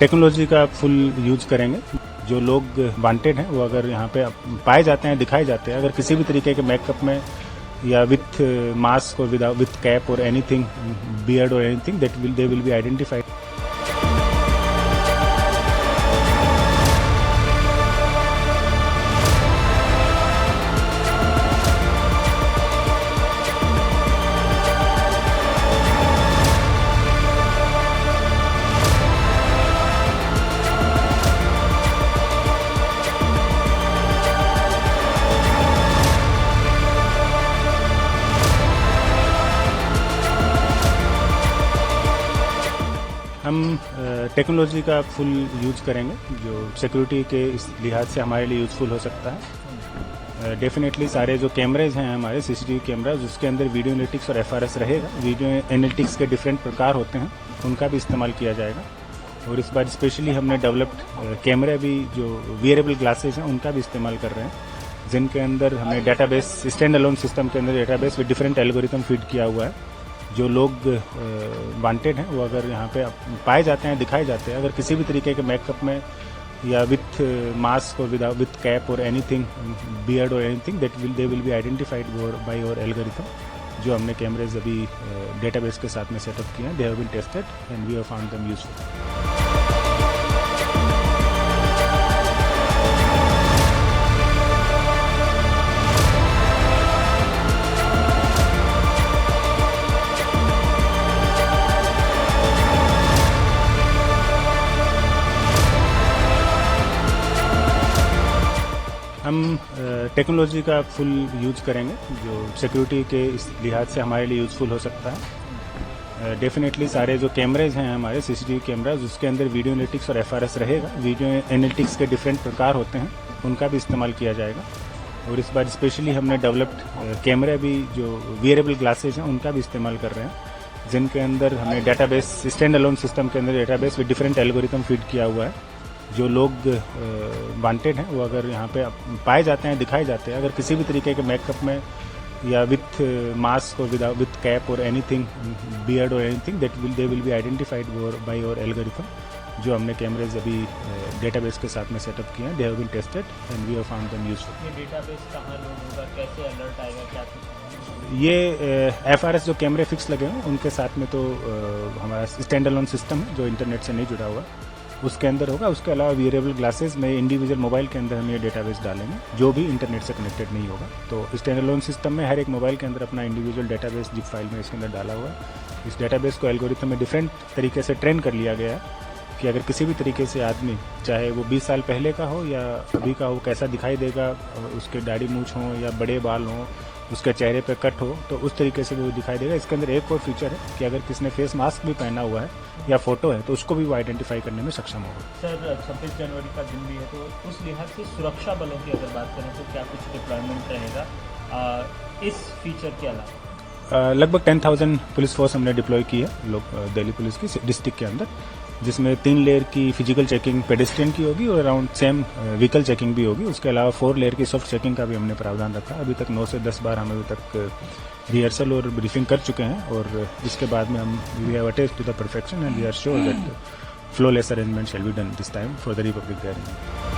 Technology का full use करेंगे। जो लोग वांटेड हैं वो अगर यहाँ पे पाए जाते हैं, दिखाए जाते हैं, अगर किसी भी तरीके के मेकअप में या विथ मास्क और विथ कैप और एनीथिंग, बियर्ड और anything, they will be identified. हम टेक्नोलॉजी का फुल यूज करेंगे जो सिक्योरिटी के इस लिहाज से हमारे लिए यूजफुल हो सकता है। डेफिनेटली सारे जो कैमरेज हैं हमारे सीसीटीवी कैमराज, उसके अंदर वीडियो एनालिटिक्स और एफआरएस रहेगा। वीडियो एनालिटिक्स के डिफरेंट प्रकार होते हैं, उनका भी इस्तेमाल किया जाएगा। और इस बार स्पेशली हमने डेवलप्ड कैमरे भी जो वियरेबल ग्लासेज हैं उनका भी इस्तेमाल कर रहे हैं, जिनके अंदर हमने डेटाबेस, स्टैंड अलोन सिस्टम के अंदर database with different algorithm feed किया हुआ है। जो लोग वांटेड हैं वो अगर यहाँ पे पाए जाते हैं, दिखाए जाते हैं, अगर किसी भी तरीके के मेकअप में या विथ मास्क और विथ कैप और एनीथिंग, बियर्ड और anything, they will be identified by our algorithm. जो हमने कैमरेज अभी डेटाबेस के साथ में सेटअप किए हैं, they have been tested and we have found them useful. हम टेक्नोलॉजी का फुल यूज करेंगे जो सिक्योरिटी के इस लिहाज से हमारे लिए यूजफुल हो सकता है। डेफिनेटली सारे जो कैमरेज हैं हमारे सीसीटीवी कैमराज, उसके अंदर वीडियो एनालिटिक्स और एफआरएस रहेगा। वीडियो एनालिटिक्स के डिफरेंट प्रकार होते हैं, उनका भी इस्तेमाल किया जाएगा। और इस बार स्पेशली हमने डेवलप्ड कैमरे भी जो वियरेबल ग्लासेज हैं उनका भी इस्तेमाल कर रहे हैं, जिनके अंदर हमने डेटाबेस, स्टैंड अलोन सिस्टम के अंदर database with different algorithm feed किया हुआ है। जो लोग वांटेड हैं वो अगर यहाँ पे पाए जाते हैं, दिखाए जाते हैं, अगर किसी भी तरीके के मेकअप में या विथ मास्क और विथ कैप और एनीथिंग, बियर्ड और anything, they will be identified by our algorithm. जो हमने कैमरेज अभी डेटाबेस के साथ में सेटअप किए हैं, they have been tested and we have found them useful. ये डेटाबेस कहाँ लोड होगा, कैसे अलर्ट आएगा, क्या कुछ? ये एफआरएस जो कैमरे फिक्स लगे हैं उनके साथ में तो हमारा स्टैंड अलोन सिस्टम है जो इंटरनेट से नहीं जुड़ा हुआ, उसके अंदर होगा। उसके अलावा वियरेबल ग्लासेस में इंडिविजुअल मोबाइल के अंदर हम ये डेटाबेस डालेंगे जो भी इंटरनेट से कनेक्टेड नहीं होगा। तो स्टैंड अलोन सिस्टम में हर एक मोबाइल के अंदर अपना इंडिविजुअल डेटाबेस जिप फाइल में इसके अंदर डाला हुआ है। इस डेटाबेस को एल्गोरिथम में डिफरेंट तरीके से ट्रेन कर लिया गया है कि अगर किसी भी तरीके से आदमी, चाहे वो 20 साल पहले का हो या अभी का हो, कैसा दिखाई देगा, उसके दाढ़ी मूछ हो या बड़े बाल हों, उसके चेहरे पे कट हो, तो उस तरीके से भी वो दिखाई देगा। इसके अंदर एक और फीचर है कि अगर किसने फेस मास्क भी पहना हुआ है या फोटो है तो उसको भी वो आइडेंटिफाई करने में सक्षम होगा। सर 26 जनवरी का दिन भी है, तो उस लिहाज से सुरक्षा बलों की अगर बात करें तो क्या कुछ डिप्लॉयमेंट रहेगा इस फीचर के अलावा? लगभग 10,000 पुलिस फोर्स हमने डिप्लॉय की है दिल्ली पुलिस की डिस्ट्रिक्ट के अंदर, जिसमें 3 लेयर की फिजिकल चेकिंग पेडेस्ट्रियन की होगी और अराउंड सेम व्हीकल चेकिंग भी होगी। उसके अलावा 4 लेयर की सॉफ्ट चेकिंग का भी हमने प्रावधान रखा। अभी तक 9 से 10 बार हम अभी तक रिहर्सल और ब्रीफिंग कर चुके हैं और इसके बाद में हम we have attest to the perfection and we are sure that flawless arrangement shall be done this time for the Republic Day.